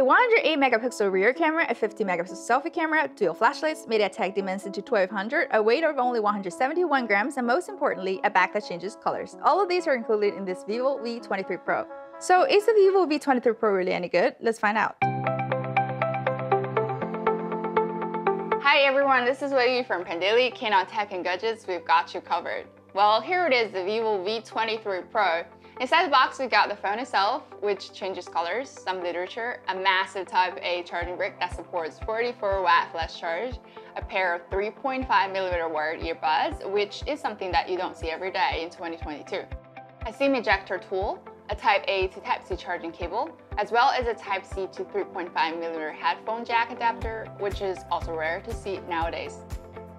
108 megapixel rear camera, a 50 megapixel selfie camera, dual flashlights, MediaTek Dimensity 1200, a weight of only 171 grams, and most importantly, a back that changes colors. All of these are included in this Vivo V23 Pro. So is the Vivo V23 Pro really any good? Let's find out. Hi everyone, this is Wei from Pandaily, keen on tech and gadgets, we've got you covered. Well, here it is, the Vivo V23 Pro. Inside the box, we got the phone itself, which changes colors, some literature, a massive Type A charging brick that supports 44-watt flash charge, a pair of 3.5mm wired earbuds, which is something that you don't see every day in 2022, a SIM ejector tool, a Type A to Type C charging cable, as well as a Type C to 3.5mm headphone jack adapter, which is also rare to see nowadays.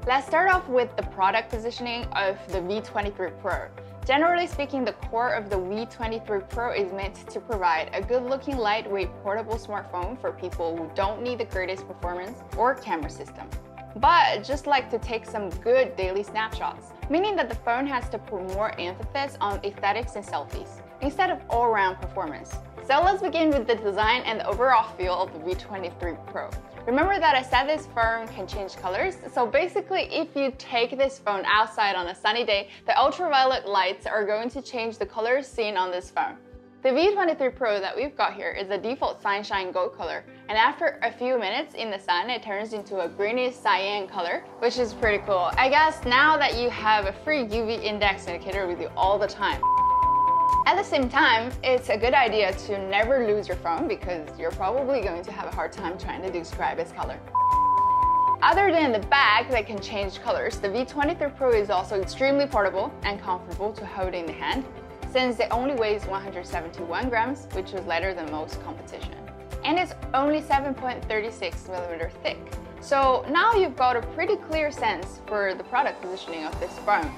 Let's start off with the product positioning of the V23 Pro. Generally speaking, the core of the V23 Pro is meant to provide a good-looking, lightweight, portable smartphone for people who don't need the greatest performance or camera system, but just like to take some good daily snapshots, meaning that the phone has to put more emphasis on aesthetics and selfies, instead of all-around performance. So let's begin with the design and the overall feel of the V23 Pro. Remember that I said this phone can change colors? So basically, if you take this phone outside on a sunny day, the ultraviolet lights are going to change the colors seen on this phone. The V23 Pro that we've got here is the default sunshine gold color, and after a few minutes in the sun, it turns into a greenish cyan color, which is pretty cool. I guess now that you have a free UV index indicator with you all the time. At the same time, it's a good idea to never lose your phone because you're probably going to have a hard time trying to describe its color. Other than the back that can change colors, the V23 Pro is also extremely portable and comfortable to hold in the hand, since it only weighs 171 grams, which is lighter than most competition. And it's only 7.36mm thick. So now you've got a pretty clear sense for the product positioning of this phone.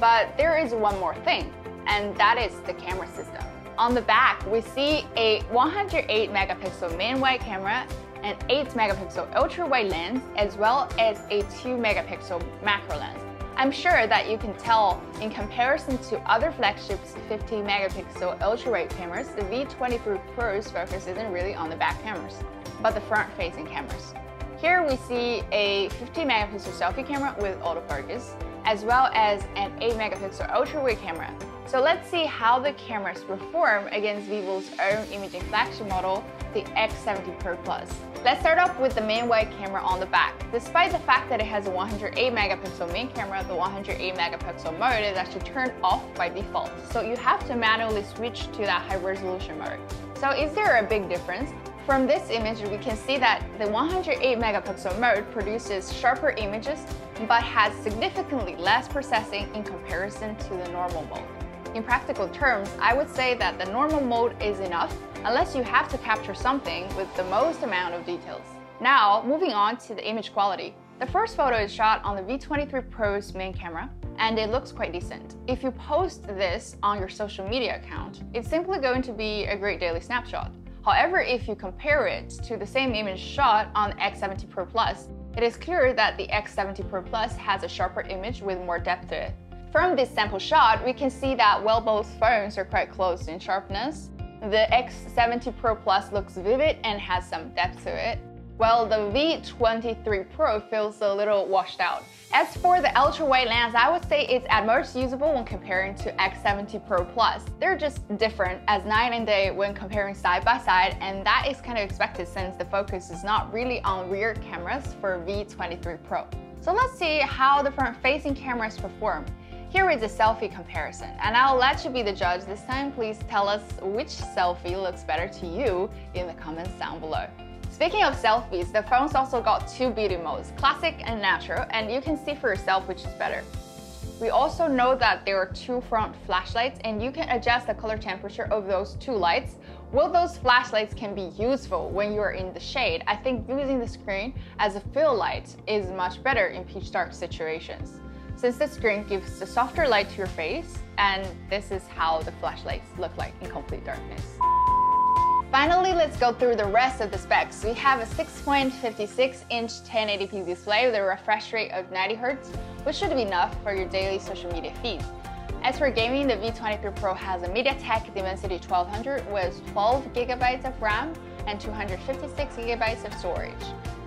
But there is one more thing, and that is the camera system. On the back, we see a 108 megapixel main wide camera, an 8 megapixel ultra wide lens, as well as a 2 megapixel macro lens. I'm sure that you can tell in comparison to other flagships 50 megapixel ultra wide cameras, the V23 Pro's focus isn't really on the back cameras, but the front facing cameras. Here we see a 50 megapixel selfie camera with autofocus, as well as an 8 megapixel ultra wide camera. So let's see how the cameras perform against Vivo's own imaging flagship model, the X70 Pro Plus. Let's start off with the main wide camera on the back. Despite the fact that it has a 108 megapixel main camera, the 108 megapixel mode is actually turned off by default. So you have to manually switch to that high resolution mode. So is there a big difference? From this image, we can see that the 108 megapixel mode produces sharper images, but has significantly less processing in comparison to the normal mode. In practical terms, I would say that the normal mode is enough unless you have to capture something with the most amount of details. Now, moving on to the image quality. The first photo is shot on the V23 Pro's main camera, and it looks quite decent. If you post this on your social media account, it's simply going to be a great daily snapshot. However, if you compare it to the same image shot on the X70 Pro Plus, it is clear that the X70 Pro Plus has a sharper image with more depth to it. From this sample shot, we can see that while both phones are quite close in sharpness, the X70 Pro Plus looks vivid and has some depth to it, while the V23 Pro feels a little washed out. As for the ultra-wide lens, I would say it's at most usable when comparing to X70 Pro Plus. They're just different as night and day when comparing side by side, and that is kind of expected since the focus is not really on rear cameras for V23 Pro. So let's see how the front-facing cameras perform. Here is a selfie comparison, and I'll let you be the judge this time. Please tell us which selfie looks better to you in the comments down below. Speaking of selfies, the phone's also got two beauty modes, classic and natural, and you can see for yourself which is better. We also know that there are two front flashlights, and you can adjust the color temperature of those two lights. While those flashlights can be useful when you are in the shade, I think using the screen as a fill light is much better in pitch dark situations, since the screen gives the softer light to your face, and this is how the flashlights look like in complete darkness. Finally, let's go through the rest of the specs. We have a 6.56-inch 1080p display with a refresh rate of 90Hz, which should be enough for your daily social media feed. As for gaming, the V23 Pro has a MediaTek Dimensity 1200 with 12 GB of RAM and 256 GB of storage,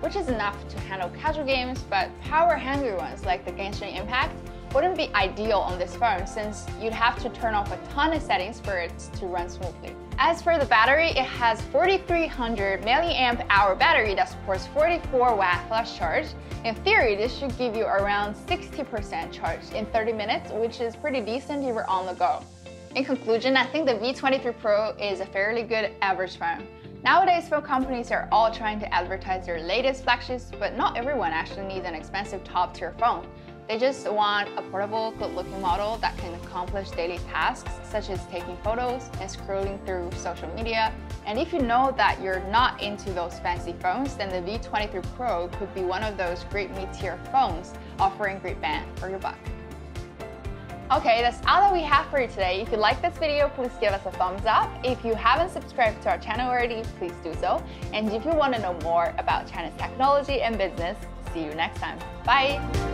which is enough to handle casual games, but power-hungry ones like the Genshin Impact wouldn't be ideal on this phone since you'd have to turn off a ton of settings for it to run smoothly. As for the battery, it has 4300 mAh battery that supports 44-watt flash charge. In theory, this should give you around 60% charge in 30 minutes, which is pretty decent if you're on the go. In conclusion, I think the V23 Pro is a fairly good average phone. Nowadays, phone companies are all trying to advertise their latest flagships, but not everyone actually needs an expensive top-tier phone. They just want a portable, good-looking model that can accomplish daily tasks such as taking photos and scrolling through social media. And if you know that you're not into those fancy phones, then the V23 Pro could be one of those great mid-tier phones offering great bang for your buck. Okay, that's all that we have for you today. If you like this video, please give us a thumbs up. If you haven't subscribed to our channel already, please do so. And if you want to know more about China's technology and business, see you next time. Bye!